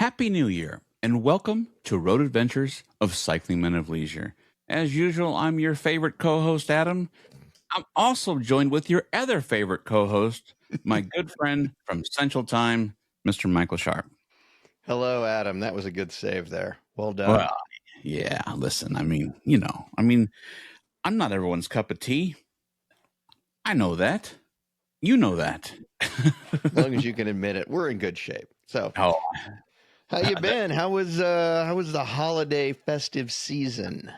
Happy New Year, and welcome to Road Adventures of Cycling Men of Leisure. As usual, I'm your favorite co-host, Adam. I'm also joined with your other favorite co-host, my good friend from Central Time, Mr. Michael Sharp. Hello, Adam. That was a good save there. Well done. Well, yeah, listen, I'm not everyone's cup of tea. I know that. You know that. As long as you can admit it, we're in good shape. So, Oh, how you been? How was the holiday festive season?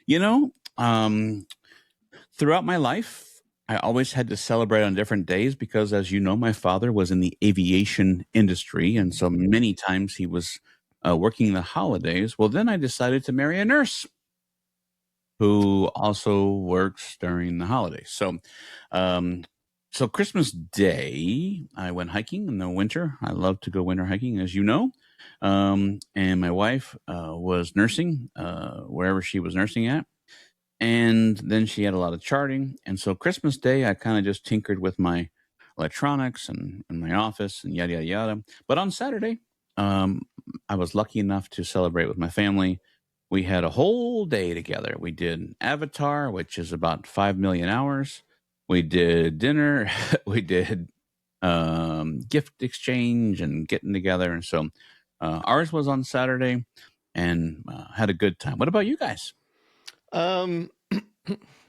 you know, um, throughout my life, I always had to celebrate on different days because, as you know, my father was in the aviation industry. And so many times he was working the holidays. Well, then I decided to marry a nurse who also works during the holidays. Um, so Christmas Day, I went hiking in the winter. I love to go winter hiking, as you know. And my wife was nursing wherever she was nursing at. And then she had a lot of charting. And so Christmas Day, I kind of just tinkered with my electronics and my office and yada, yada, yada. But on Saturday, I was lucky enough to celebrate with my family. We had a whole day together. We did Avatar, which is about 5 million hours. We did dinner. We did gift exchange and getting together. And so ours was on Saturday and had a good time. What about you guys?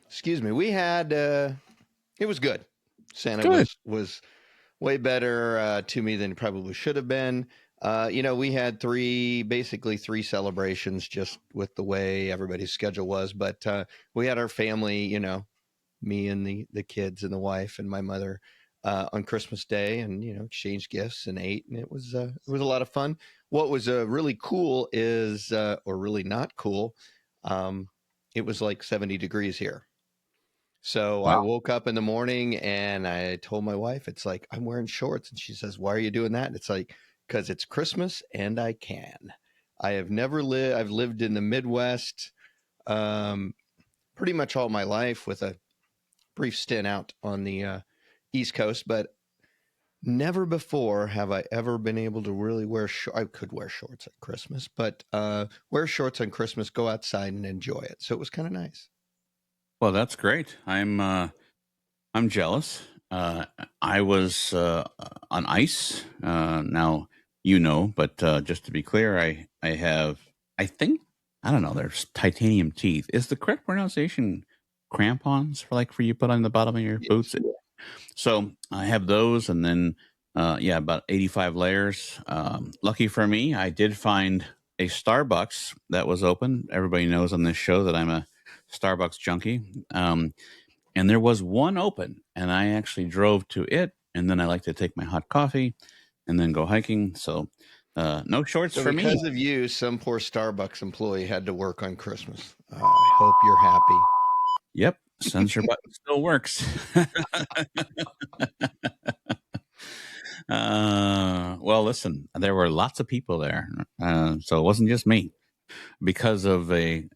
Excuse me. We had it was good. Santa Good. was way better to me than he probably should have been. We had basically three celebrations just with the way everybody's schedule was. But we had our family, me and the kids and the wife and my mother on Christmas Day, and exchanged gifts and ate, and it was a lot of fun. What was really cool is, or really not cool, it was like 70 degrees here. So I Wow. woke up in the morning and I told my wife, it's like, I'm wearing shorts. And she says, why are you doing that? And it's like, because it's Christmas and I can. I've lived in the Midwest pretty much all my life, with a brief stint out on the East Coast, but never before have I ever been able to really I could wear shorts at Christmas, but wear shorts on Christmas, go outside and enjoy it. So it was kind of nice. Well, that's great. I'm jealous. I was on ice. Now but just to be clear, I have. I don't know. There's titanium teeth. Is the correct pronunciation crampons for you put on the bottom of your boots? So I have those, and then about 85 layers. Lucky for me, I did find a Starbucks that was open. Everybody knows on this show that I'm a Starbucks junkie. And there was one open, and I actually drove to it. And then I like to take my hot coffee and then go hiking. So no shorts for me. Because of you, some poor Starbucks employee had to work on Christmas. I hope you're happy. Yep. Censor button still works. Well, listen, there were lots of people there. So it wasn't just me. Because of a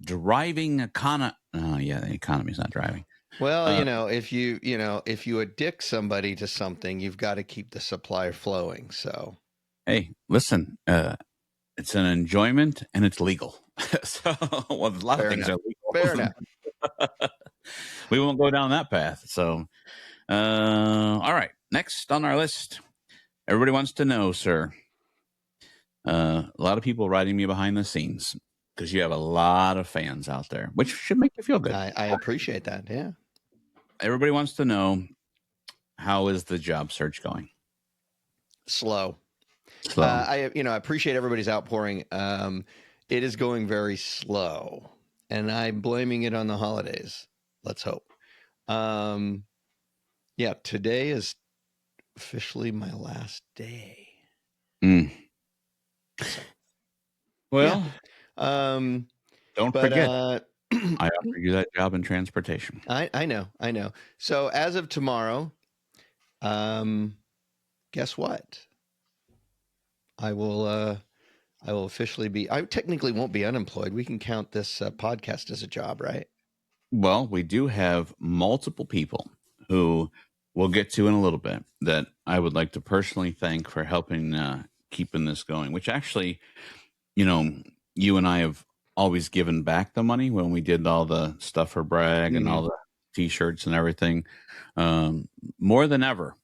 driving economy. The economy's not driving. Well, if you addict somebody to something, you've got to keep the supply flowing. So, hey, listen, it's an enjoyment and it's legal. So, a lot of things are legal. Fair enough. We won't go down that path. So, all right. Next on our list, everybody wants to know, sir. A lot of people writing me behind the scenes because you have a lot of fans out there, which should make you feel good. I appreciate that. Yeah. Everybody wants to know, how is the job search going? Slow. I appreciate everybody's outpouring. It is going very slow, and I'm blaming it on the holidays. Let's hope. Today is officially my last day. Well, don't forget, I offer you that job in transportation. I know. So as of tomorrow, guess what? I will officially be. I technically won't be unemployed. We can count this podcast as a job, right? Well, we do have multiple people who we'll get to in a little bit that I would like to personally thank for helping keeping this going, which actually, you and I have always given back the money when we did all the stuff for Bragg and all the T-shirts and everything. More than ever,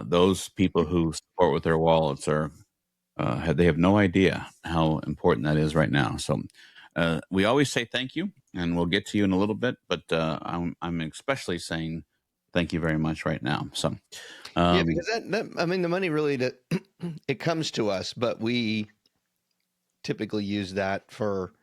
those people who support with their wallets they have no idea how important that is right now. So we always say thank you, and we'll get to you in a little bit. But I'm especially saying thank you very much right now. So because I mean, the money really it comes to us, but we typically use that for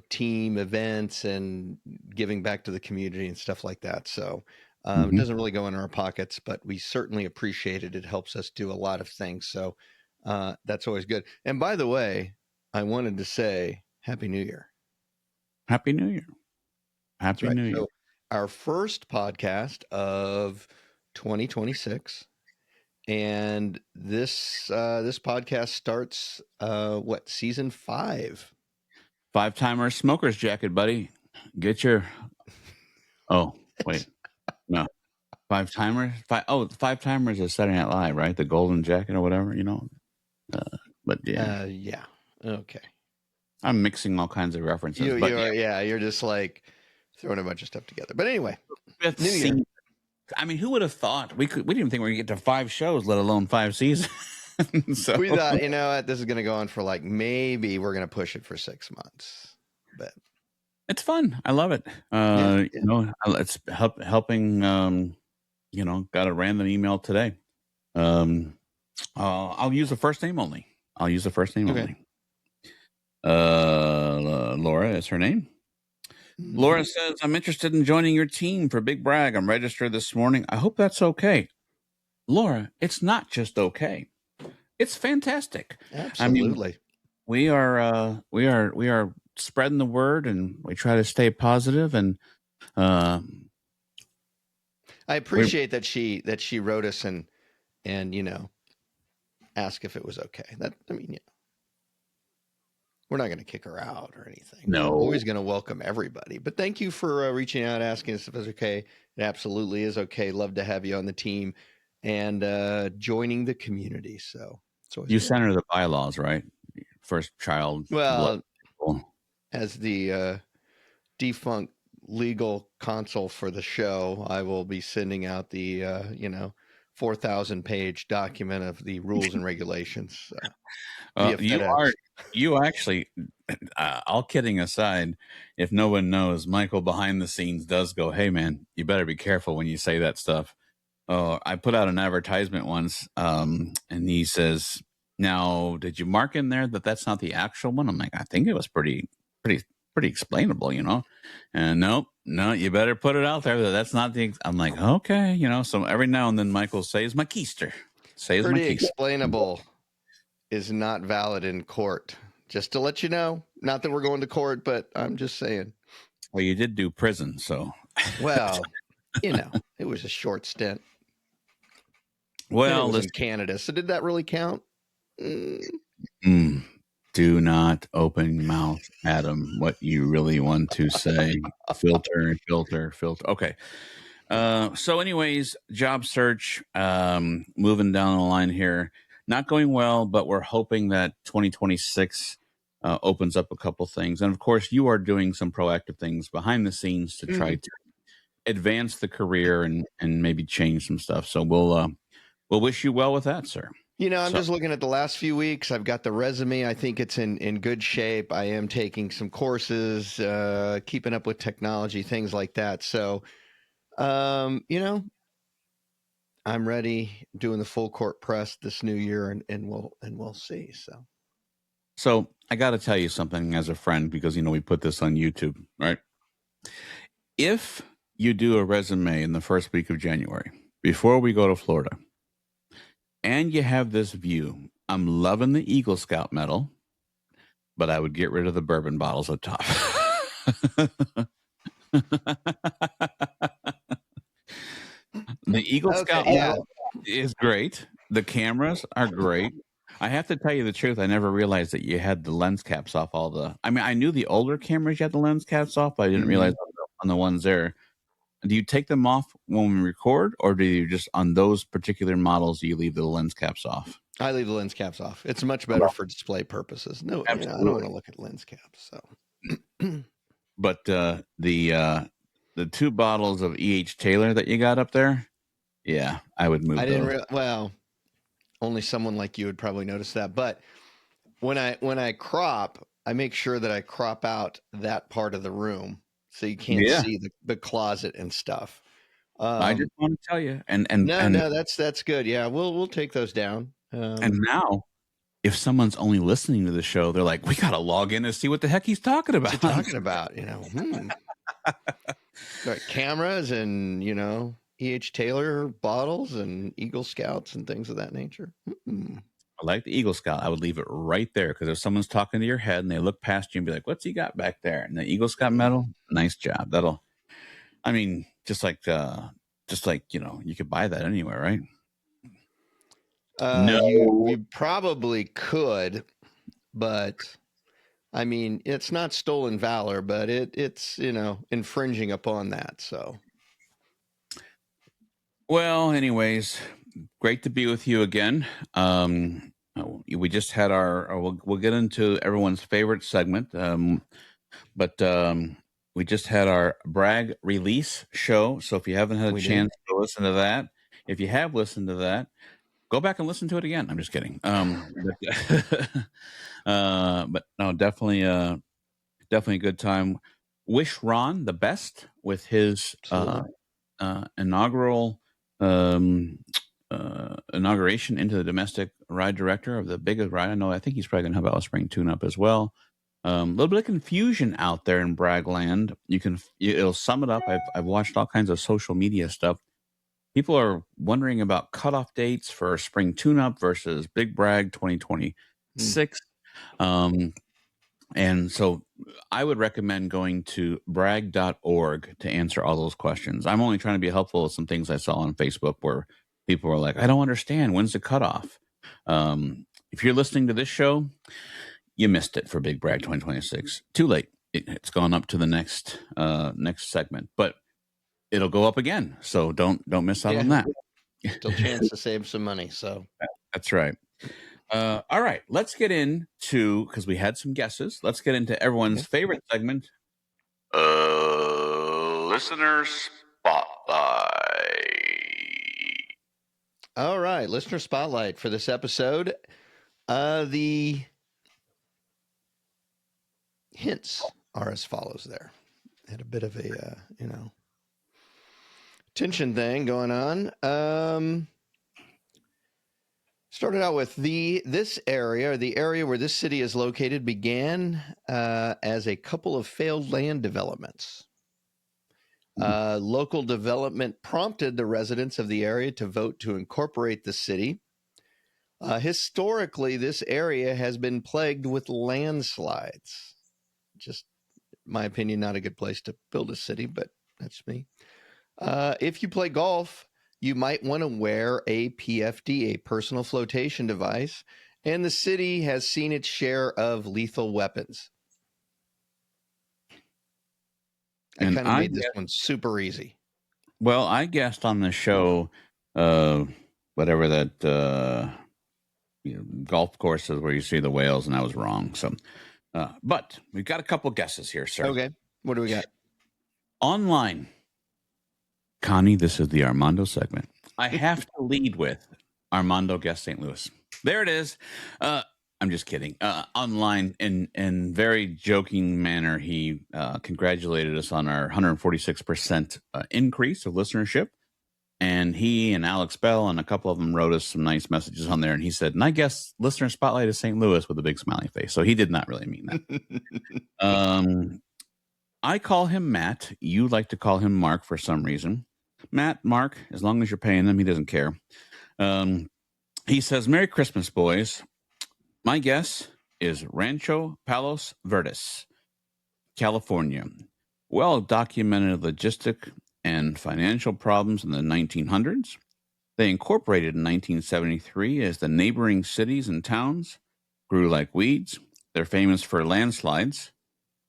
team events and giving back to the community and stuff like that. So it doesn't really go in our pockets, but we certainly appreciate it. It helps us do a lot of things. So that's always good. And by the way, I wanted to say Happy New Year. Happy New Year. Happy New Year. So our first podcast of 2026. And this podcast starts season 5. 5-timer smoker's jacket, buddy. Get your oh wait. No. 5-timer? 5-timers is Saturday Night Live, right? The golden jacket or whatever, but yeah. Yeah. Okay. I'm mixing all kinds of references. You're just like throwing a bunch of stuff together. But anyway, New Year. I mean, who would have thought we didn't even think we were gonna get to 5 shows, let alone 5 seasons. So we thought, what, this is gonna go on for maybe we're gonna push it for 6 months. But it's fun. I love it. It's helping. Got a random email today. I'll use the first name only. Okay. Laura is her name. Laura says, I'm interested in joining your team for Big Bragg. I'm registered this morning. I hope that's okay. Laura, it's not just okay. It's fantastic. Absolutely. I mean, we are spreading the word, and we try to stay positive. And I appreciate that she wrote us and ask if it was okay. We're not going to kick her out or anything. No. We're always going to welcome everybody. But thank you for reaching out, asking us if it's okay. It absolutely is okay. Love to have you on the team and joining the community. So you sent her the bylaws, right? First child. Well, as the defunct legal counsel for the show, I will be sending out the 4,000-page document of the rules and regulations. You actually, all kidding aside, if no one knows, Michael behind the scenes does go, hey man, you better be careful when you say that stuff. I put out an advertisement once, and he says, now, did you mark in there that that's not the actual one? I'm like, I think it was pretty explainable, and no, you better put it out there that that's not the, I'm like, okay, so every now and then Michael says my keister. Pretty explainable is not valid in court. Just to let you know, not that we're going to court, but I'm just saying. Well, you did do prison, so. Well, it was a short stint. Well, it was in Canada, so did that really count? Do not open mouth, Adam. What you really want to say? Filter. Okay. So, anyways, job search. Moving down the line here. Not going well, but we're hoping that 2026 opens up a couple things. And of course, you are doing some proactive things behind the scenes to try to advance the career and maybe change some stuff. So we'll wish you well with that, sir. I'm just looking at the last few weeks. I've got the resume. I think it's in good shape. I am taking some courses, keeping up with technology, things like that. So, I'm ready, doing the full court press this new year, and we'll see. So I got to tell you something as a friend, because we put this on YouTube, right? If you do a resume in the first week of January before we go to Florida, and you have this view, I'm loving the Eagle Scout medal, but I would get rid of the bourbon bottles up top. The Eagle Scout medal is great. The cameras are great. I have to tell you the truth. I never realized that you had the lens caps off I knew the older cameras you had the lens caps off, but I didn't realize on the ones there. Do you take them off when we record, or do you just, on those particular models, do you leave the lens caps off? I leave the lens caps off. It's much better for display purposes. No, I don't want to look at lens caps. So, but the 2 bottles of E.H. Taylor that you got up there, yeah, I would move I those. didn't. Well, only someone like you would probably notice that. But when I crop, I make sure that I crop out that part of the room so you can't see the closet and stuff. I just want to tell you, and No, that's good. Yeah, we'll take those down. and now, if someone's only listening to the show, they're like, we got to log in and see what the heck he's talking about. What's he talking about? Got cameras and E.H. Taylor bottles and Eagle Scouts and things of that nature. I like the Eagle Scout. I would leave it right there because if someone's talking to your head and they look past you and be like, "What's he got back there?" And the Eagle Scout medal, nice job. I mean, just like you could buy that anywhere, right? No, you probably could, but I mean, it's not stolen valor, but it's infringing upon that. So, well, anyways, great to be with you again. We just had we'll get into everyone's favorite segment, but we just had our brag release show. So if you haven't had a chance to listen to that, if you have listened to that, go back and listen to it again. I'm just kidding. But no, definitely a good time. Wish Ron the best with his inaugural inauguration into the domestic ride director of the biggest ride. I think he's probably going to have a spring tune-up as well. A little bit of confusion out there in Bragland. It'll sum it up. I've watched all kinds of social media stuff. People are wondering about cutoff dates for spring tune-up versus Big Brag 2026. And so I would recommend going to brag.org to answer all those questions. I'm only trying to be helpful with some things I saw on Facebook where people were like, I don't understand. When's the cutoff? If you're listening to this show, you missed it for Big Brag 2026. Too late. It's gone up to the next segment, but it'll go up again. So don't miss out on that. Still chance to save some money. So that's right. All right, let's get into, because we had some guesses, let's get into everyone's favorite segment, Listener Spotlight. All right, Listener Spotlight for this episode. The hints are as follows there. Had a bit of a, tension thing going on. Started out with this area, or the area where this city is located, began as a couple of failed land developments. Local development prompted the residents of the area to vote to incorporate the city. Historically, this area has been plagued with landslides. Just, in my opinion, not a good place to build a city, but that's me. If you play golf, you might want to wear a PFD, a personal flotation device, and the city has seen its share of lethal weapons. I kind of made this one super easy. Well, I guessed on the show, whatever that golf courses where you see the whales, and I was wrong. So, but we've got a couple guesses here, sir. Okay, what do we got? Online. Connie, this is the Armando segment. I have to lead with Armando guessed St. Louis. There it is. I'm just kidding. Online, in very joking manner, he congratulated us on our 146% increase of listenership. And he and Alex Bell and a couple of them wrote us some nice messages on there. And he said, and I guess Listener Spotlight is St. Louis with a big smiley face. So he did not really mean that. I call him Matt. You like to call him Mark for some reason. Matt, Mark, as long as you're paying him, he doesn't care. He says, Merry Christmas, boys. My guess is Rancho, Palos, Verdes, California. Well-documented logistic and financial problems in the 1900s. They incorporated in 1973 as the neighboring cities and towns grew like weeds. They're famous for landslides.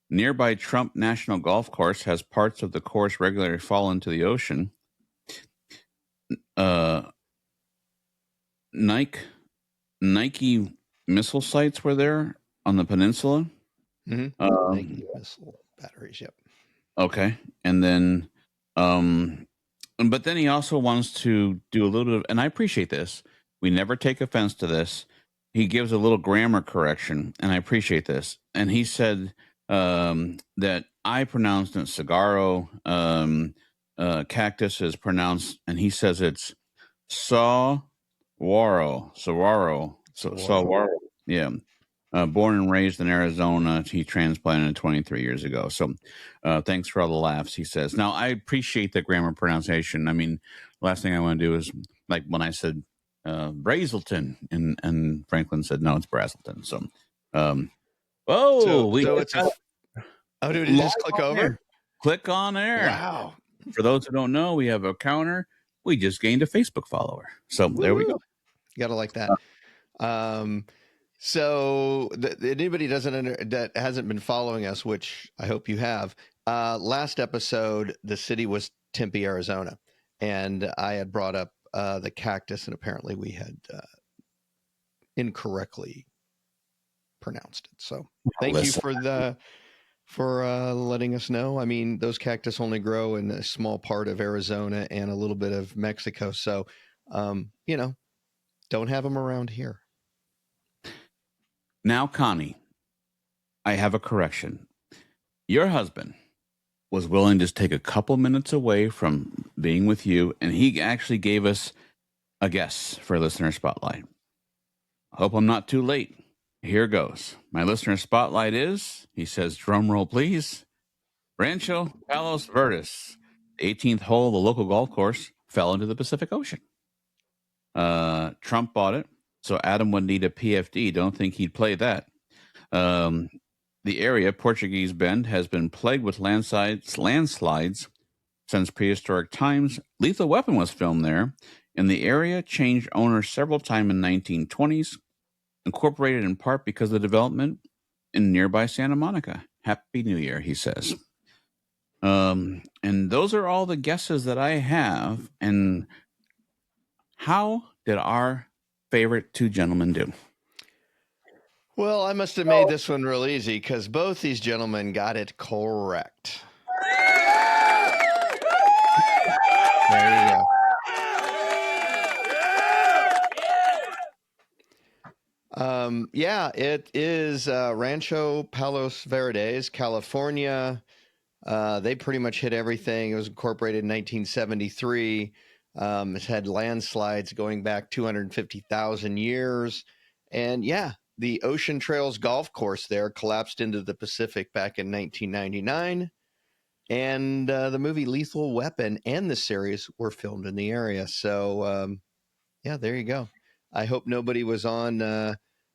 Nearby Trump National Golf Course has parts of the course regularly fall into the ocean. Nike Nike missile sites were there on the peninsula. Nike missile batteries. Yep. Okay, and then, but then he also wants to do a little bit of, and I appreciate this. We never take offense to this. He gives a little grammar correction, and I appreciate this. And he said that I pronounced it cigarro. Cactus is pronounced, and he says it's saguaro. Saguaro. Yeah. Born and raised in Arizona, he transplanted 23 years ago. So thanks for all the laughs, he says. Now, I appreciate the grammar pronunciation. I mean, last thing I want to do is, like when I said Brazelton, and Franklin said, no, it's Brazelton. So, did it just click over? There. Click on there. Wow. For those who don't know, we have a counter. We just gained a Facebook follower. So there we go. You got to like that. So anybody that hasn't been following us, which I hope you have, last episode, the city was Tempe, Arizona. And I had brought up the cactus, and apparently we had incorrectly pronounced it. So thank you for letting us know. I mean, those cactus only grow in a small part of Arizona and a little bit of Mexico. So, don't have them around here. Now, Connie, I have a correction. Your husband was willing to take a couple minutes away from being with you, and he actually gave us a guess for Listener Spotlight. I hope I'm not too late. Here goes. My Listener Spotlight is, he says, drum roll please, Rancho, Palos, Verdes. The 18th hole of the local golf course fell into the Pacific Ocean. Trump bought it, so Adam would need a PFD. Don't think he'd play that. The area, Portuguese Bend, has been plagued with landslides since prehistoric times. Lethal Weapon was filmed there, and the area changed owners several times in the 1920s, incorporated in part because of the development in nearby Santa Monica. Happy New Year, he says. And those are all the guesses that I have. And how did our favorite two gentlemen do? Well, I must have made this one real easy because both these gentlemen got it correct. There you go. It is Rancho Palos Verdes, California. They pretty much hit everything. It was incorporated in 1973. It's had landslides going back 250,000 years. And the Ocean Trails golf course there collapsed into the Pacific back in 1999. And the movie Lethal Weapon and the series were filmed in the area. So, there you go. I hope nobody was on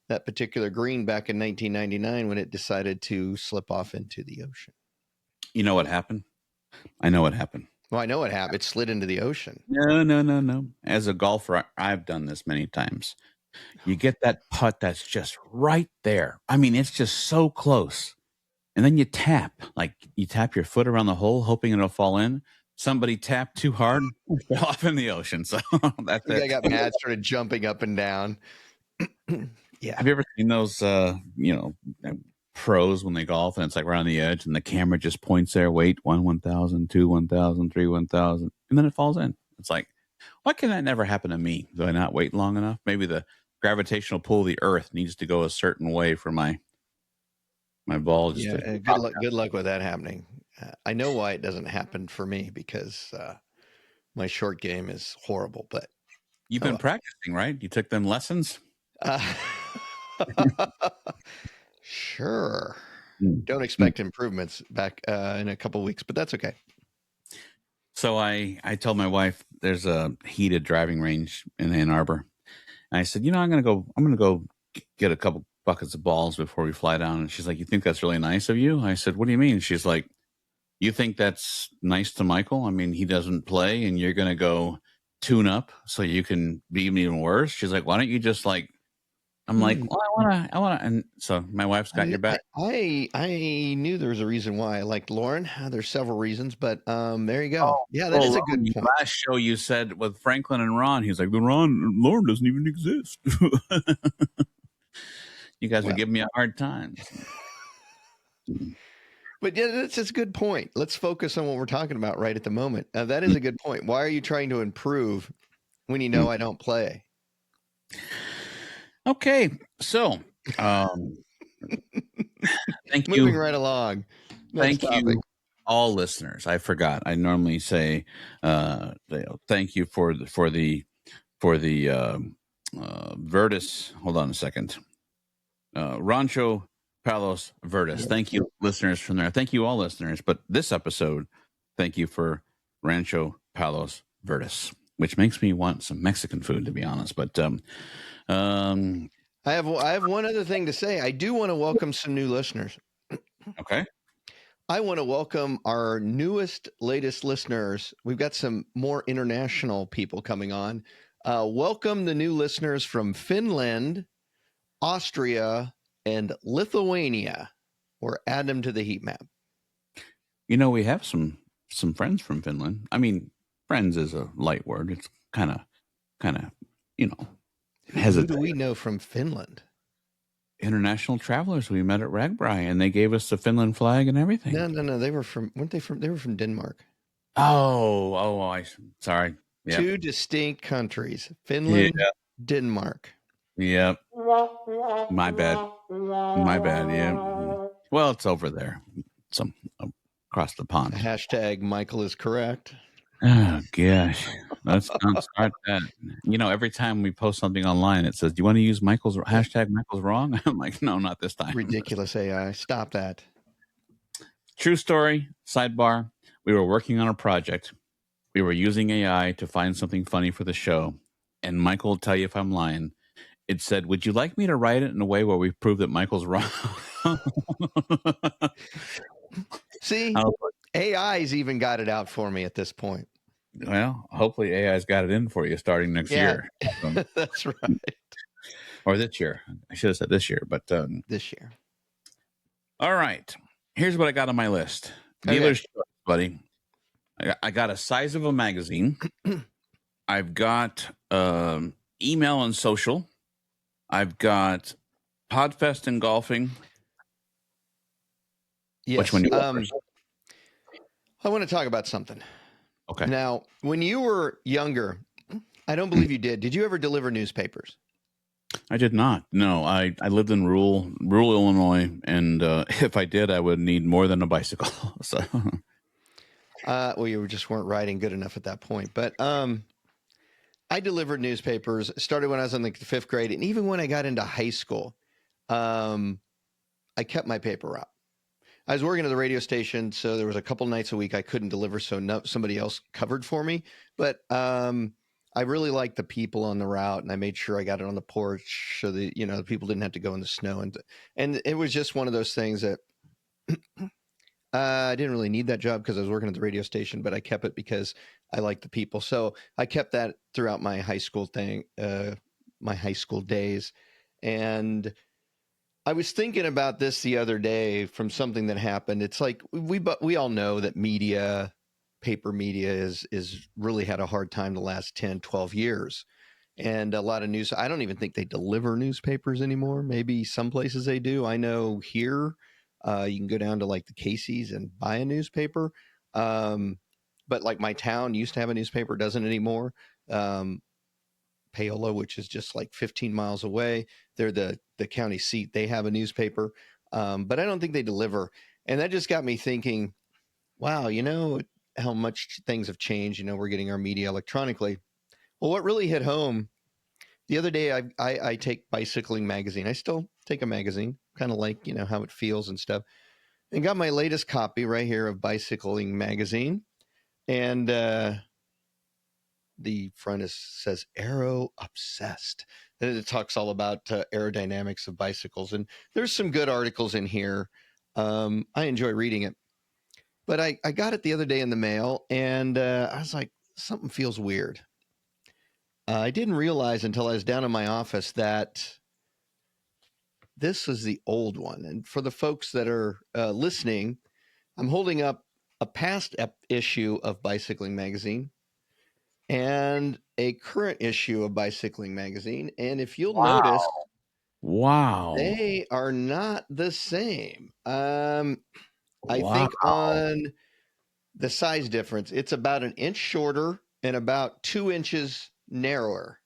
that particular green back in 1999 when it decided to slip off into the ocean. You know what happened? I know what happened. Well, I know what happened. It slid into the ocean. No. As a golfer, I've done this many times. You get that putt that's just right there. I mean, it's just so close. And then you tap your foot around the hole, hoping it'll fall in. Somebody tapped too hard, fell off in the ocean. So that's it. I got mad, started jumping up and down. Yeah. Have you ever seen those, pros when they golf and it's like right on the edge and the camera just points there, wait, 1,000, 2, 1,000, 3, 1,000, and then it falls in. It's like, why can that never happen to me? Do I not wait long enough? Maybe the gravitational pull of the earth needs to go a certain way for my ball. Good luck with that happening. I know why it doesn't happen for me because my short game is horrible, but you've been practicing, right? You took them lessons? Sure. Don't expect improvements back in a couple of weeks, but that's okay. So I told my wife there's a heated driving range in Ann Arbor. And I said, I'm going to go get a couple buckets of balls before we fly down. And she's like, you think that's really nice of you? I said, what do you mean? She's like, you think that's nice to Michael? I mean, he doesn't play and you're going to go tune up so you can be even worse. She's like, why don't you just I'm like, well, I wanna, and so my wife's got your back. I knew there was a reason why I liked Lauren. There's several reasons, but there you go. Oh, Yeah, that well, is a Ron, good point. last show you said with Franklin and Ron, he's like, Lauren doesn't even exist. You guys are Well, giving me a hard time. but yeah, that's a good point. Let's focus on what we're talking about right at the moment. That is a good point. Why are you trying to improve when you know I don't play? Okay, so thank Moving you. right along. Next Thank topic. you, all listeners. I forgot. I normally say thank you for the Verdes. Hold on a second. Rancho, Palos, Verdes. Yes. Thank you, listeners from there. Thank you, all listeners. But this episode, thank you for Rancho, Palos, Verdes, which makes me want some Mexican food, to be honest. But I have one other thing to say. I do want to welcome some new listeners. okay. I want to welcome our latest listeners. We've got some more international people coming on. Welcome the new listeners from Finland, Austria, and Lithuania. Or add them to the heat map. You know, we have some friends from Finland. I mean, friends is a light word. It's kind of, you know, Who do we know from Finland? International travelers we met at Ragbri, and they gave us the Finland flag and everything. No. They were from Denmark. Sorry. Yep. Two distinct countries, Finland, Denmark. Yep. My bad. Yeah. Well, it's over there. Some across the pond. Hashtag Michael is correct. Oh gosh, let's not start that. You know, every time we post something online, it says, "Do you want to use hashtag Michael's wrong?" I'm like, no, not this time. Ridiculous AI. Stop that. True story. Sidebar. We were working on a project. We were using AI to find something funny for the show, and Michael will tell you if I'm lying. It said, "Would you like me to write it in a way where we prove that Michael's wrong?" See, AI's even got it out for me at this point. Well, hopefully AI's got it in for you starting next year. That's right. Or this year. I should have said this year, but this year. All right. Here's what I got on my list. Dealer's choice, buddy. I got a size of a magazine. I've got email and social. I've got Podfest and golfing. Yes. Which one do you want? I want to talk about something. Okay. Now, when you were younger, I don't believe you did. Did you ever deliver newspapers? I did not. No, I lived in rural Illinois, and if I did, I would need more than a bicycle. So, well, you just weren't riding good enough at that point. But I delivered newspapers. Started when I was in the 5th grade, and even when I got into high school, I kept my paper route. I was working at the radio station, so there was a couple nights a week I couldn't deliver, so somebody else covered for me. But I really liked the people on the route, and I made sure I got it on the porch so that the people didn't have to go in the snow. And it was just one of those things that I didn't really need that job because I was working at the radio station, but I kept it because I liked the people. So I kept that throughout my high school days, and I was thinking about this the other day from something that happened. It's like we all know that paper media is really had a hard time the last 10, 12 years. And a lot of news, I don't even think they deliver newspapers anymore. Maybe some places they do. I know here you can go down to like the Casey's and buy a newspaper. But like my town used to have a newspaper, doesn't anymore. Paolo, which is just like 15 miles away. They're the county seat. They have a newspaper, but I don't think they deliver. And that just got me thinking, wow, how much things have changed. We're getting our media electronically. Well, what really hit home the other day, I take Bicycling magazine. I still take a magazine, kind of like, how it feels and stuff. And got my latest copy right here of Bicycling magazine. And the front says aero obsessed. And it talks all about aerodynamics of bicycles. And there's some good articles in here. I enjoy reading it. But I got it the other day in the mail, and I was like, something feels weird. I didn't realize until I was down in my office that this is the old one. And for the folks that are listening, I'm holding up a past issue of Bicycling Magazine and a current issue of Bicycling Magazine. And if you'll notice, Wow. they are not the same. I Wow. think on the size difference, it's about an inch shorter and about 2 inches narrower.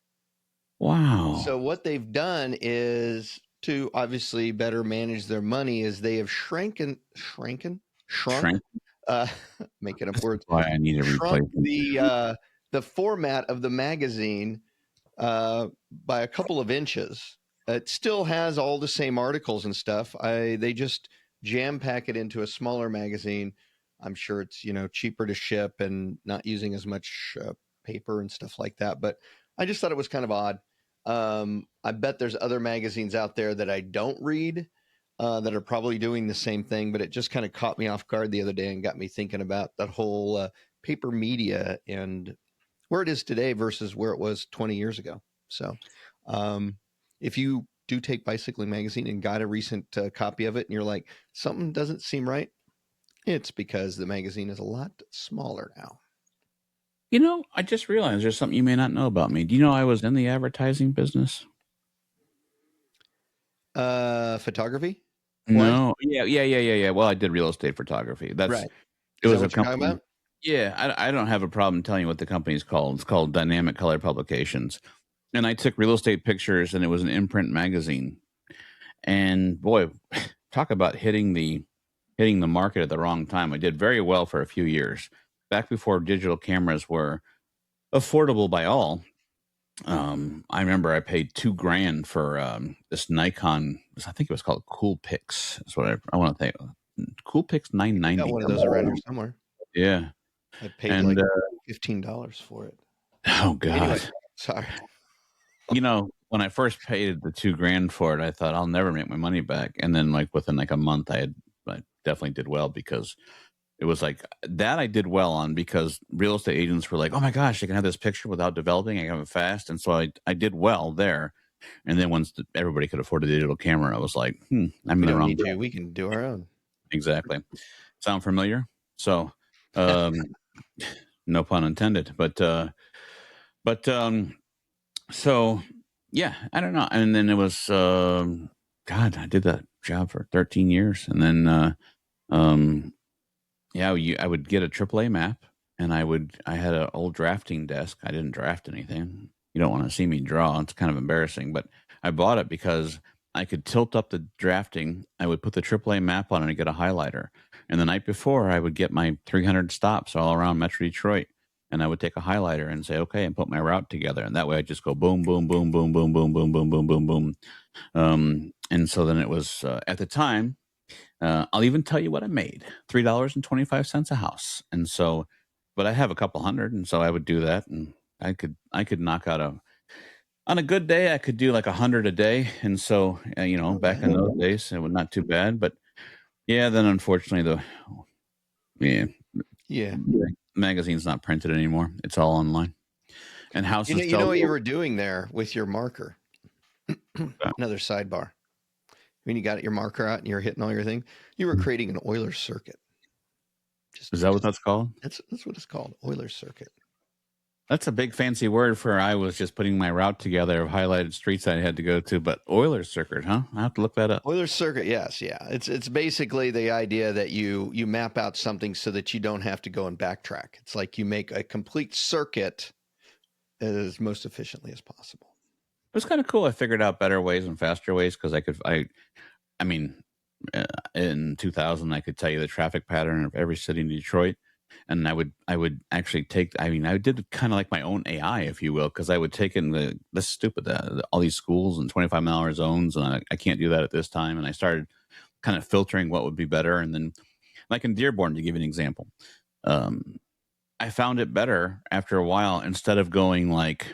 Wow. So what they've done is to obviously better manage their money is they have shrunk, Shrink. uh, making up words, Why I need a shrunk replacement. the format of the magazine by a couple of inches. It still has all the same articles and stuff. They just jam pack it into a smaller magazine. I'm sure it's cheaper to ship and not using as much paper and stuff like that. But I just thought it was kind of odd. I bet there's other magazines out there that I don't read that are probably doing the same thing. But it just kind of caught me off guard the other day and got me thinking about that whole paper media and where it is today versus where it was 20 years ago. So if you do take Bicycling Magazine and got a recent copy of it and you're like, something doesn't seem right, it's because the magazine is a lot smaller now. I just realized there's something you may not know about me. Do you know I was in the advertising business? Photography? No. Yeah. Well, I did real estate photography. Right. It Is was that a what you're talking company. about? Yeah, I don't have a problem telling you what the company's called. It's called Dynamic Color Publications. And I took real estate pictures, and it was an imprint magazine. And boy, talk about hitting the market at the wrong time. I did very well for a few years, back before digital cameras were affordable by all. I remember I paid $2,000 for this Nikon. I think it was called Cool Pix. That's what I want to think. Cool Pix Got 990. one of those around here somewhere. Yeah, I paid and like $15 for it. oh god, Anyway, sorry. When I first paid the $2,000 for it, I thought I'll never make my money back. And then, like within like a month, I definitely did well because it was like that I did well on because real estate agents were like, "Oh my gosh, I can have this picture without developing. I can have it fast," and so I did well there. And then once everybody could afford a digital camera, I was like, I'm in We the don't wrong. need you. We can do our own. Exactly. Sound familiar? So, no pun intended. So yeah, I don't know. And then it was, God, I did that job for 13 years. And then, I would get a AAA map and I had an old drafting desk. I didn't draft anything. You don't want to see me draw. It's kind of embarrassing, but I bought it because I could tilt up the drafting. I would put the AAA map on it and get a highlighter. And the night before, I would get my 300 stops all around Metro Detroit. And I would take a highlighter and say, okay, and put my route together. And that way I just go boom, boom, boom, boom, boom, boom, boom, boom, boom, boom, boom. And so then it was at the time, I'll even tell you what I made: $3.25 a house. And so, but I have a couple hundred, and so I would do that, and I could knock out on a good day, I could do like 100 a day. And so, back in those days, it was not too bad. But yeah, then unfortunately, the magazine's not printed anymore; it's all online. And houses, You know what you were doing there with your marker. Another sidebar. When you got your marker out and you're hitting all your thing, you were creating an Euler circuit. Is that what that's called? That's what it's called, Euler circuit. That's a big fancy word for I was just putting my route together of highlighted streets I had to go to. But Euler circuit, huh? I have to look that up. Euler circuit, yes, yeah. It's basically the idea that you map out something so that you don't have to go and backtrack. It's like you make a complete circuit as most efficiently as possible. It was kind of cool. I figured out better ways and faster ways because I mean, in 2000, I could tell you the traffic pattern of every city in Detroit. And I would actually I did kind of like my own AI, if you will, because I would take in this stupid, all these schools and 25-mile zones. And I can't do that at this time. And I started kind of filtering what would be better. And then like in Dearborn, to give you an example, I found it better after a while, instead of going like,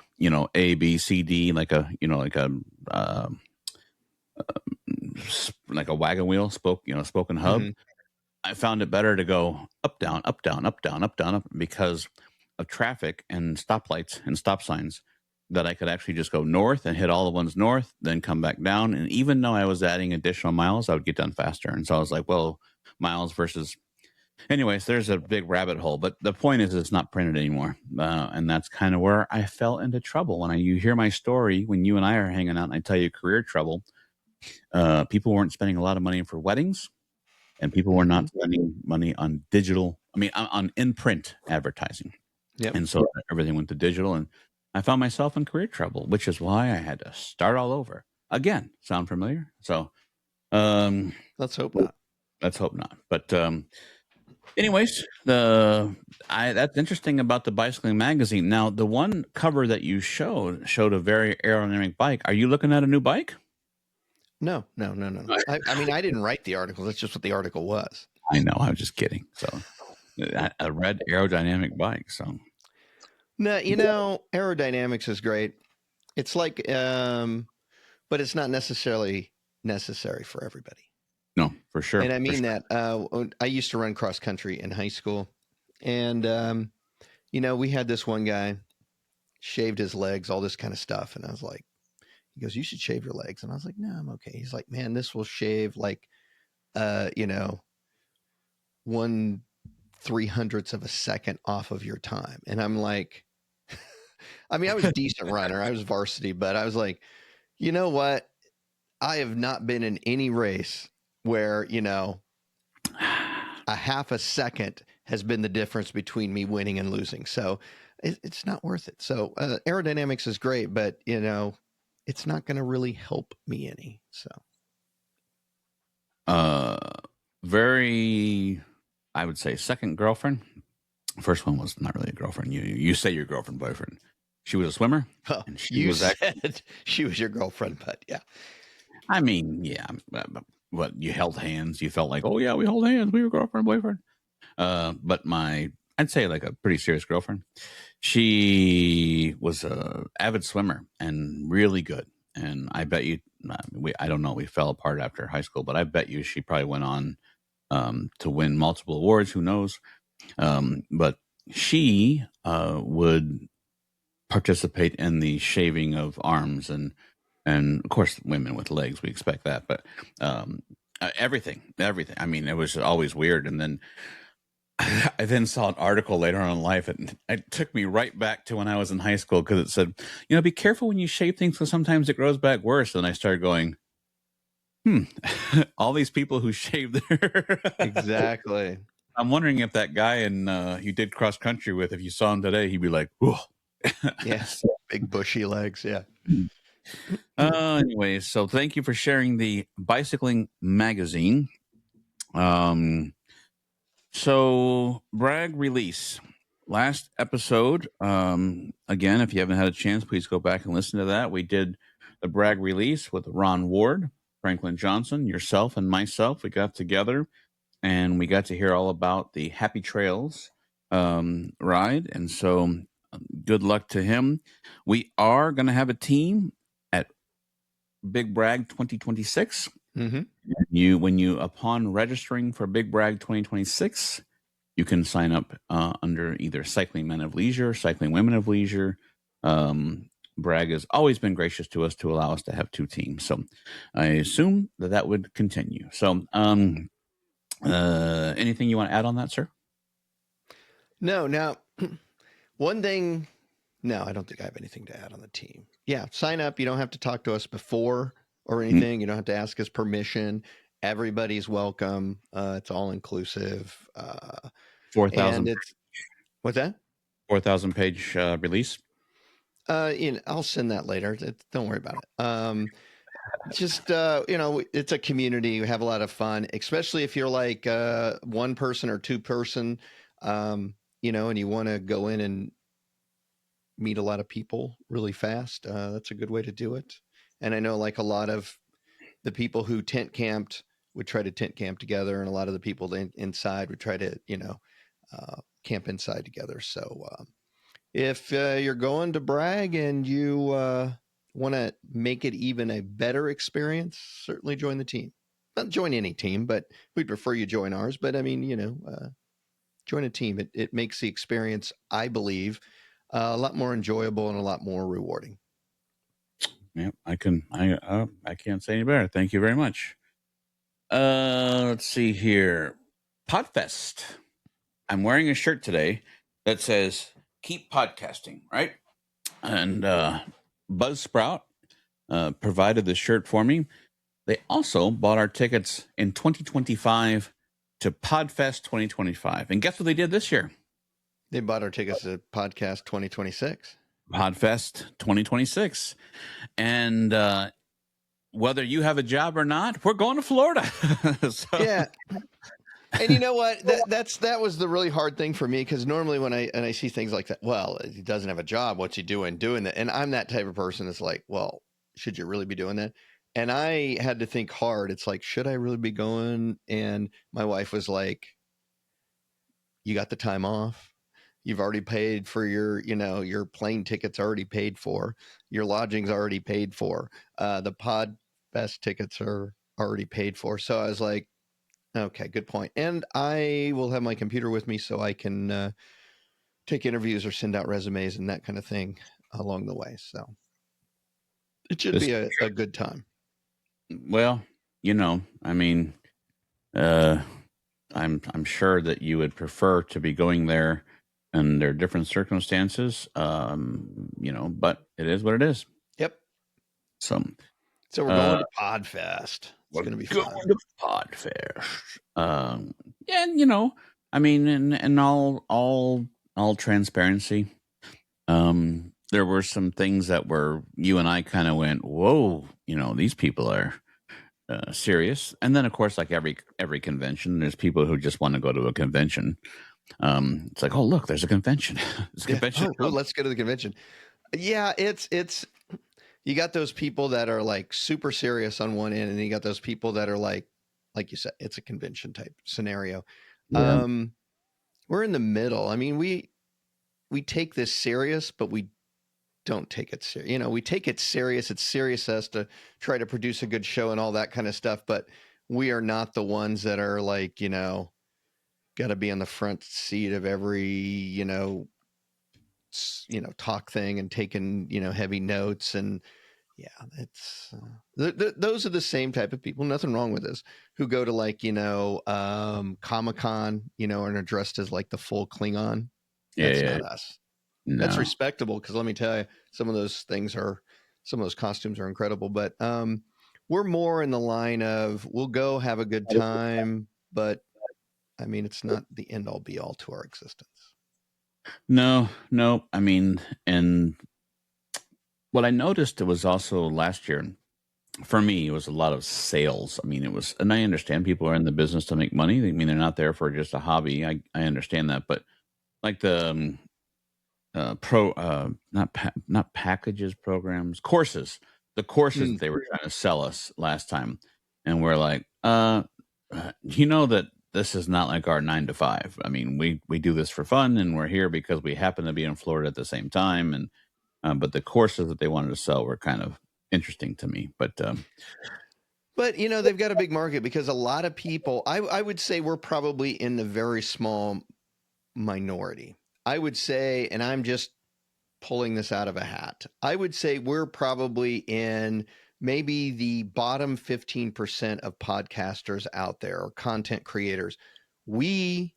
A, B, C, D, like a wagon wheel spoken hub. Mm-hmm. I found it better to go up, down, up, down, up, down, up, down, up, because of traffic and stoplights and stop signs. that I could actually just go north and hit all the ones north, then come back down. And even though I was adding additional miles, I would get done faster. And so I was like, well, miles versus. Anyways, there's a big rabbit hole. But the point is, it's not printed anymore. And that's kind of where I fell into trouble. You hear my story, when you and I are hanging out and I tell you career trouble, people weren't spending a lot of money for weddings. And people were not spending money on digital, on in-print advertising. Yep. And so everything went to digital, and I found myself in career trouble, which is why I had to start all over again. Sound familiar? So, let's hope not. Let's hope not. But anyways, that's interesting about the bicycling magazine. Now, the one cover that you showed a very aerodynamic bike. Are you looking at a new bike? No. I mean, I didn't write the article. That's just what the article was. I know. I was just kidding. So, a red aerodynamic bike. So, no, aerodynamics is great. It's like, but it's not necessarily necessary for everybody. No, for sure. And I mean that. I used to run cross country in high school, and we had this one guy shaved his legs, all this kind of stuff, and I was like, he goes, "You should shave your legs," and I was like, "No, I'm okay." He's like, "Man, this will shave like, 1/300th of a second off of your time," and I'm like, I mean, I was a decent runner, I was varsity, but I was like, you know what? I have not been in any race where a half a second has been the difference between me winning and losing. So it's not worth it. So aerodynamics is great, but it's not going to really help me any. So, very, I would say, second girlfriend. First one was not really a girlfriend. You say your girlfriend, boyfriend. She was a swimmer. Well, and you said she was your girlfriend, but yeah. I mean, yeah. What, you held hands? You felt like, oh yeah, we hold hands. We were girlfriend, boyfriend. But I'd say like a pretty serious girlfriend. She was a avid swimmer and really good. And I bet you, I don't know, we fell apart after high school, but I bet you she probably went on to win multiple awards. Who knows? But she would participate in the shaving of arms and of course women with legs, we expect that, but everything. I mean, it was always weird. And then I then saw an article later on in life, and it took me right back to when I was in high school, because it said, be careful when you shave things, because sometimes it grows back worse. And I started going, all these people who shaved their Exactly. I'm wondering if that guy you did cross country with, if you saw him today, he'd be like, whoa. Yes, big bushy legs. Yeah. Anyways, so thank you for sharing the bicycling magazine. So brag release. Last episode, again, if you haven't had a chance, please go back and listen to that. We did the brag release with Ron Ward, Franklin Johnson, yourself, and myself. We got together and we got to hear all about the Happy Trails ride. And so good luck to him. We are going to have a team at Big Brag 2026. When you upon registering for Big Brag 2026, you can sign up under either Cycling Men of Leisure, Cycling Women of Leisure. Brag has always been gracious to us to allow us to have two teams, so I assume that would continue. So, anything you want to add on that, sir? No. Now, one thing. No, I don't think I have anything to add on the team. Yeah, sign up. You don't have to talk to us before or anything. You don't have to ask us permission. Everybody's welcome. It's all inclusive. 4,000. What's that? 4,000 page release. I'll send that later. Don't worry about it. Just it's a community. We have a lot of fun, especially if you're like one person or two person, and you want to go in and meet a lot of people really fast. That's a good way to do it. And I know like a lot of the people who tent camped would try to tent camp together, and a lot of the people inside would try to, camp inside together. So if you're going to Brag and you want to make it even a better experience, certainly join the team. Not join any team, but we'd prefer you join ours. But I mean, join a team. It makes the experience, I believe, a lot more enjoyable and a lot more rewarding. Yeah, I can't say any better. Thank you very much. Let's see here. Podfest. I'm wearing a shirt today that says "Keep podcasting," right? And Buzzsprout provided the shirt for me. They also bought our tickets in 2025 to Podfest 2025. And guess what they did this year? They bought our tickets to podcast 2026. Podfest 2026. And whether you have a job or not, we're going to Florida. So, Yeah. And you know what? That was the really hard thing for me, because normally when I see things like that, well, he doesn't have a job. What's he doing that? And I'm that type of person that's like, well, should you really be doing that? And I had to think hard. It's like, should I really be going? And my wife was like, you got the time off. You've already paid for your plane tickets already paid for. Your lodging's already paid for. The pod fest tickets are already paid for. So I was like, okay, good point. And I will have my computer with me so I can take interviews or send out resumes and that kind of thing along the way. So it should this, be a good time. well, I mean, uh, I'm sure that you would prefer to be going there under different circumstances, but it is what it is. Yep. So So we're going to Podfest. It's going to be fun. going to Podfest. Yeah, and I mean, in all transparency, there were some things that were you and I kind of went, whoa, these people are serious. And then, of course, like every convention, there's people who just want to go to a convention. It's like, oh, look, there's a convention. There's a convention. Oh, let's go to the convention. Yeah, it's you got those people that are like super serious on one end, and you got those people that are like you said, it's a convention type scenario. Yeah. We're in the middle. I mean, we take this serious, but we don't take it serious. We take it serious. It's serious as to try to produce a good show and all that kind of stuff, but we are not the ones that are like, got to be on the front seat of every, talk thing and taking, heavy notes. And yeah, it's those are the same type of people. Nothing wrong with this. Who go to like Comic-Con, and are dressed as like the full Klingon. That's Yeah. not us. That's No. respectable, because let me tell you, some of those costumes are incredible. But we're more in the line of we'll go have a good time, but I mean, it's not the end all be all to our existence. No. I mean, and what I noticed, it was also last year for me, it was a lot of sales. I mean, and I understand people are in the business to make money. I mean, they're not there for just a hobby. I understand that, but like the not packages, programs, courses, the courses that they were trying to sell us last time, and we're like, that this is not like our 9 to 5. I mean, we do this for fun, and we're here because we happen to be in Florida at the same time, and but the courses that they wanted to sell were kind of interesting to me. But they've got a big market, because a lot of people, I would say we're probably in the very small minority. I would say, and I'm just pulling this out of a hat, I would say we're probably in maybe the bottom 15% of podcasters out there, or content creators. We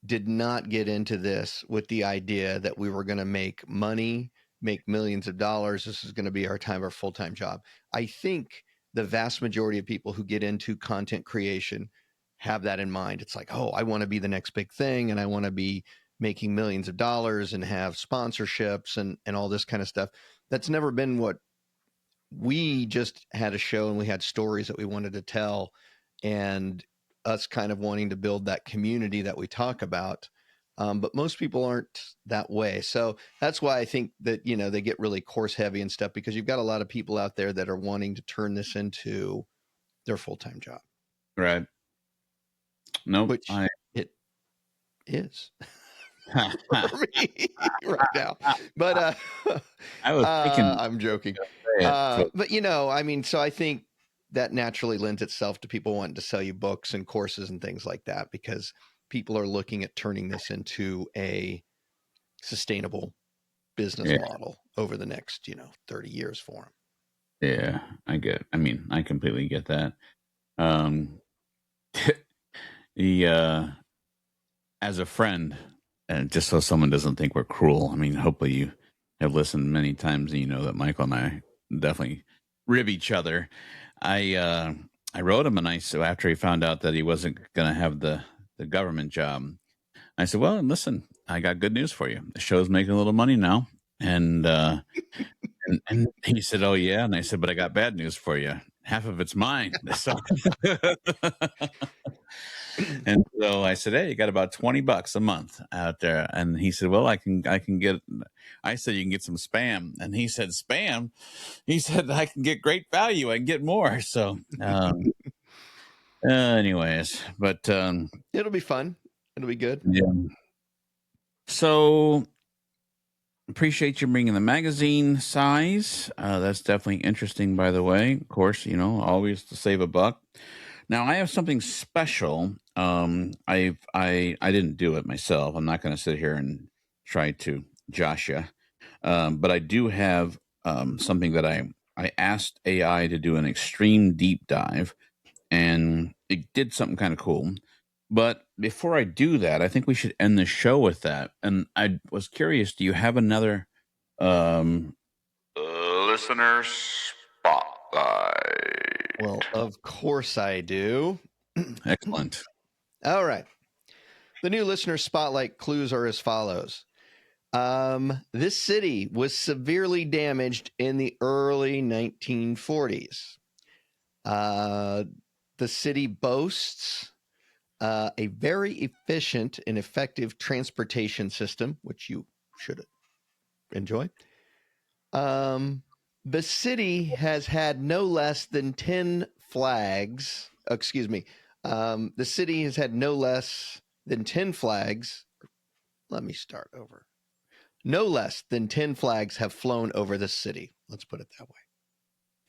did not get into this with the idea that we were going to make money, make millions of dollars. This is going to be our full-time job. I think the vast majority of people who get into content creation have that in mind. It's like, oh, I want to be the next big thing, and I want to be making millions of dollars and have sponsorships and all this kind of stuff. That's never been what we just had. A show, and we had stories that we wanted to tell, and us kind of wanting to build that community that we talk about. But most people aren't that way. So that's why I think that, they get really course heavy and stuff, because you've got a lot of people out there that are wanting to turn this into their full-time job. right. Nope. Which it is for me right now. But I was thinking, I'm joking. But I mean, so I think that naturally lends itself to people wanting to sell you books and courses and things like that, because people are looking at turning this into a sustainable business Yeah. model over the next 30 years for them. Yeah, I completely get that. Um, the as a friend, and just so someone doesn't think we're cruel, I mean, hopefully you have listened many times and you know that Michael and I definitely rib each other. I wrote him so after he found out that he wasn't going to have the government job, I said, "Well, listen, I got good news for you. The show's making a little money now." And and he said, "Oh yeah," and I said, "But I got bad news for you. Half of it's mine." So, and so I said, "Hey, you got about $20 a month out there." And he said, "Well, I can get." I said, "You can get some spam," and he said, "Spam." He said, "I can get great value. I can get more." So, anyways, but It'll be fun. It'll be good. yeah. So appreciate you bringing the magazine size. That's definitely interesting, by the way. Of course, always to save a buck. Now I have something special. I didn't do it myself. I'm not going to sit here and try to josh you, but I do have something that I asked AI to do an extreme deep dive, and it did something kind of cool. But before I do that, I think we should end the show with that. And I was curious, do you have another um, listener spotlight? Well, of course I do. Excellent. All right. The new listener spotlight clues are as follows. This city was severely damaged in the early 1940s. The city boasts a very efficient and effective transportation system, which you should enjoy. The city has had no less than 10 flags. Excuse me. The city has had no less than 10 flags. Let me start over. No less than 10 flags have flown over the city. Let's put it that way.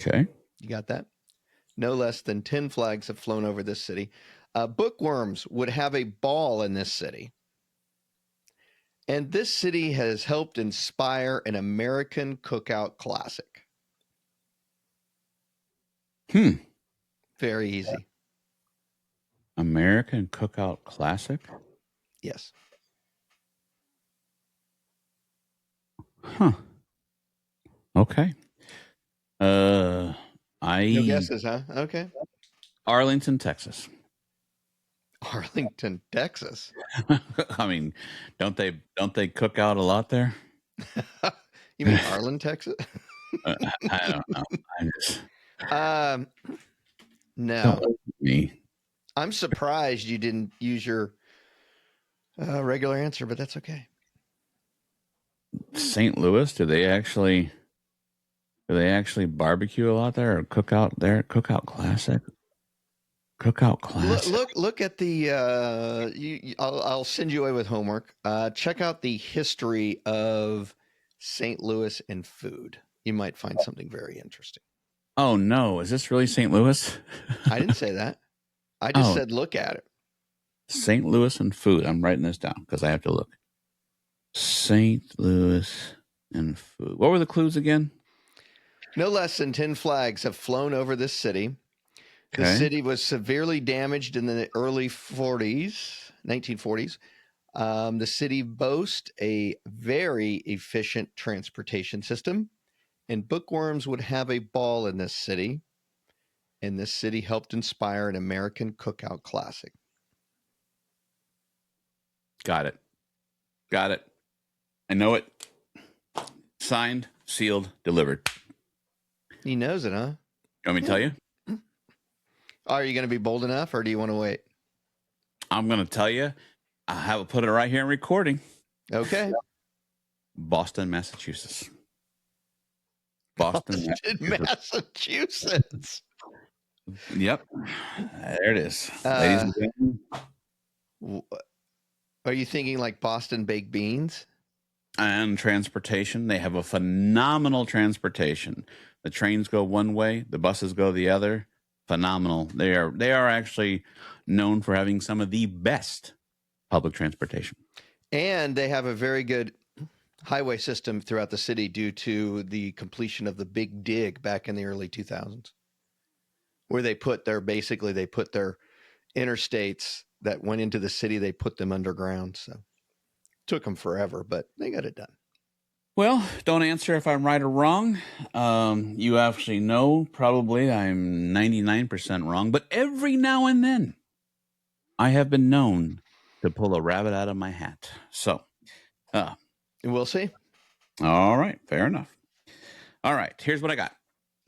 Okay. You got that? No less than 10 flags have flown over this city. Bookworms would have a ball in this city. And this city has helped inspire an American cookout classic. Very easy. American Cookout Classic? Yes. Huh. Okay. No guesses, huh? Okay. Arlington, Texas. Arlington, Texas. I mean, don't they cook out a lot there? You mean Arlen, Texas? I don't know. I just No. don't look at me. I'm surprised you didn't use your regular answer, but that's okay. St. Louis, do they actually barbecue a lot there or cook out there? Cookout Classic. Look at the. I'll send you away with homework. Check out the history of St. Louis and food. You might find something very interesting. Oh no, is this really St. Louis? I didn't say that. I just said look at it. St. Louis and food. I'm writing this down because I have to look. St. Louis and food. What were the clues again? No less than 10 flags have flown over this city. Okay. The city was severely damaged in the early 1940s. The city boasts a very efficient transportation system, and bookworms would have a ball in this city. And this city helped inspire an American cookout classic. Got it. I know it. Signed, sealed, delivered. He knows it, huh? You want me to tell you? Are you going to be bold enough, or do you want to wait? I'm going to tell you. I have put it right here in recording. Okay. Boston, Massachusetts. Massachusetts. Yep. There it is. Ladies and gentlemen. Are you thinking like Boston baked beans? And transportation. They have a phenomenal transportation. The trains go one way, the buses go the other. Phenomenal. They are actually known for having some of the best public transportation. And they have a very good highway system throughout the city due to the completion of the Big Dig back in the early 2000s, where they put their interstates that went into the city, they put them underground. So it took them forever, but they got it done. Well, don't answer if I'm right or wrong. You actually know probably I'm 99% wrong, but every now and then I have been known to pull a rabbit out of my hat. So, We'll see. all right, fair enough. All right, here's what I got.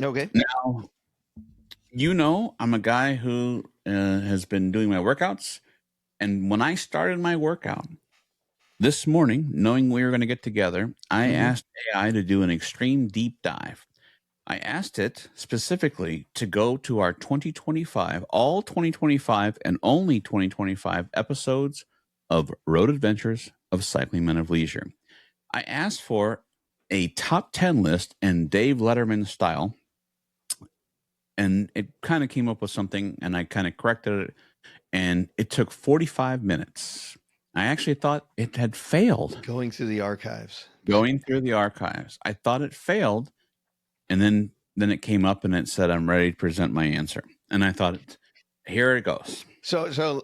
Okay. Now, you know, I'm a guy who has been doing my workouts. And when I started my workout this morning, knowing we were going to get together, I asked AI to do an extreme deep dive. I asked it specifically to go to our 2025, all 2025 and only 2025 episodes of Road Adventures of Cycling Men of Leisure. I asked for a top 10 list in Dave Letterman style, and it kind of came up with something, and I kind of corrected it, and it took 45 minutes. I actually thought it had failed. Going through the archives. I thought it failed, and then it came up and it said, I'm ready to present my answer. And I thought, here it goes. So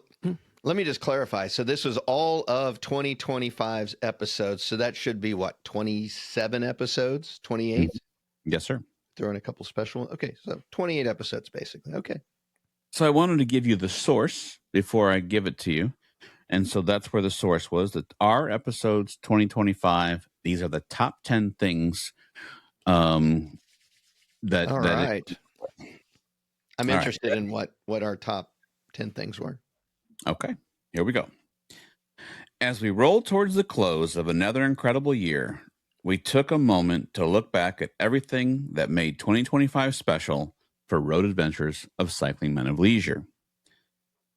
let me just clarify. So this was all of 2025's episodes. So that should be what, 27 episodes, 28? Yes, sir. Throw in a couple special. Okay. So 28 episodes, basically. Okay. So I wanted to give you the source before I give it to you. And so that's where the source was. That our episodes 2025, these are the top 10 things that All that right. I'm interested in what our top 10 things were. Okay, here we go. As we roll towards the close of another incredible year, we took a moment to look back at everything that made 2025 special for Road Adventures of Cycling Men of Leisure.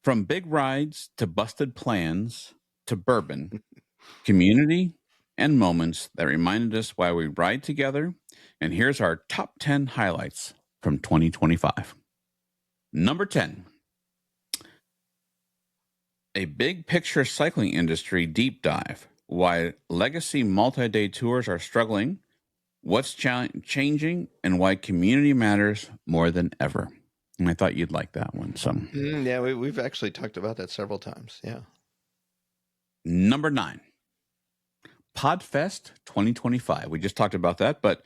From big rides to busted plans to bourbon, community, and moments that reminded us why we ride together. And here's our top 10 highlights from 2025. Number 10, a big picture cycling industry deep dive. Why legacy multi-day tours are struggling, what's changing, and why community matters more than ever. And I thought you'd like that one. So, yeah, we've actually talked about that several times. Yeah. Number 9, Podfest 2025. We just talked about that, but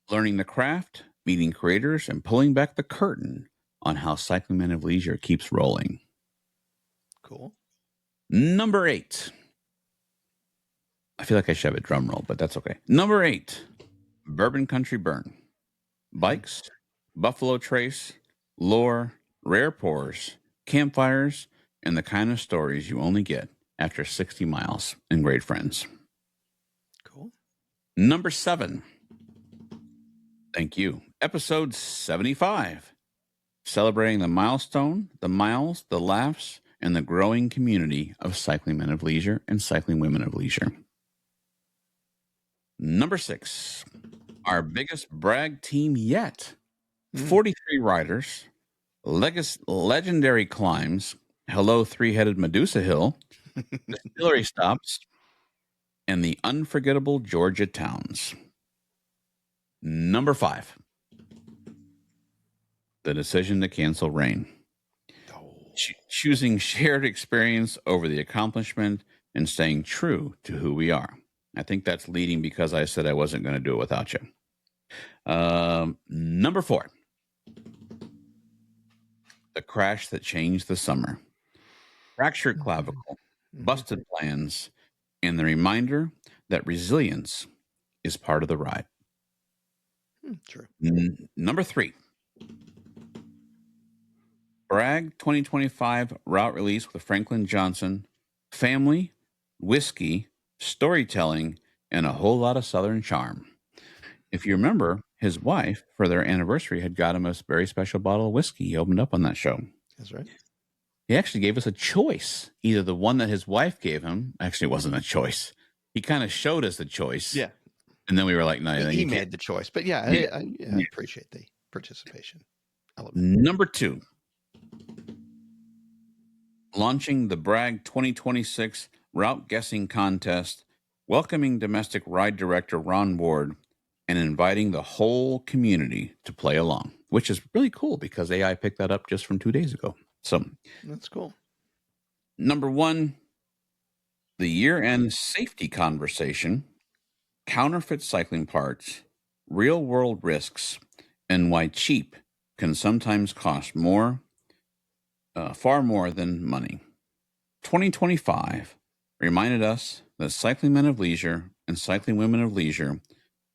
learning the craft, meeting creators, and pulling back the curtain on how Cycling Men of Leisure keeps rolling. Cool. Number 8. I feel like I should have a drum roll, but that's okay. Number 8, Bourbon Country Burn. Bikes, Buffalo Trace, lore, rare pours, campfires, and the kind of stories you only get after 60 miles and great friends. Cool. Number 7. Thank you. Episode 75. Celebrating the milestone, the miles, the laughs, and the growing community of Cycling Men of Leisure and Cycling Women of Leisure. Number 6. Our biggest brag team yet. 43 riders, legendary climbs, hello three-headed Medusa Hill, distillery stops, and the unforgettable Georgia towns. Number 5, the decision to cancel rain. Choosing shared experience over the accomplishment and staying true to who we are. I think that's leading because I said I wasn't going to do it without you. Number 4, the crash that changed the summer. Fractured clavicle, busted plans, and the reminder that resilience is part of the ride. True. Number 3, Bragg 2025 route release with Franklin Johnson, family, whiskey, storytelling, and a whole lot of Southern charm. If you remember, his wife, for their anniversary, had got him a very special bottle of whiskey he opened up on that show. That's right. He actually gave us a choice. Either the one that his wife gave him, actually wasn't a choice. He kind of showed us the choice. Yeah. And then we were like, no, he made the choice. But yeah, I appreciate the participation element. Number 2, launching the Bragg 2026 route guessing contest welcoming domestic ride director Ron Ward, and inviting the whole community to play along, which is really cool because AI picked that up just from 2 days ago. So, That's cool. number one, the year end safety conversation, counterfeit cycling parts, real world risks, and why cheap can sometimes cost more, far more than money. 2025 reminded us that cycling men of leisure and cycling women of leisure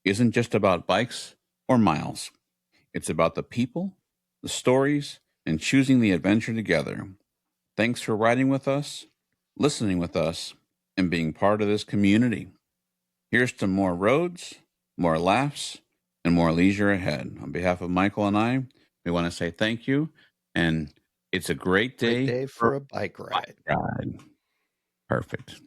isn't just about bikes or miles. It's about the people, the stories, and choosing the adventure together. Thanks for riding with us, listening with us, and being part of this community. Here's to more roads, more laughs, and more leisure ahead. On behalf of Michael and I, we want to say thank you, and it's a great Great day day for for a bike a bike ride. ride. Perfect.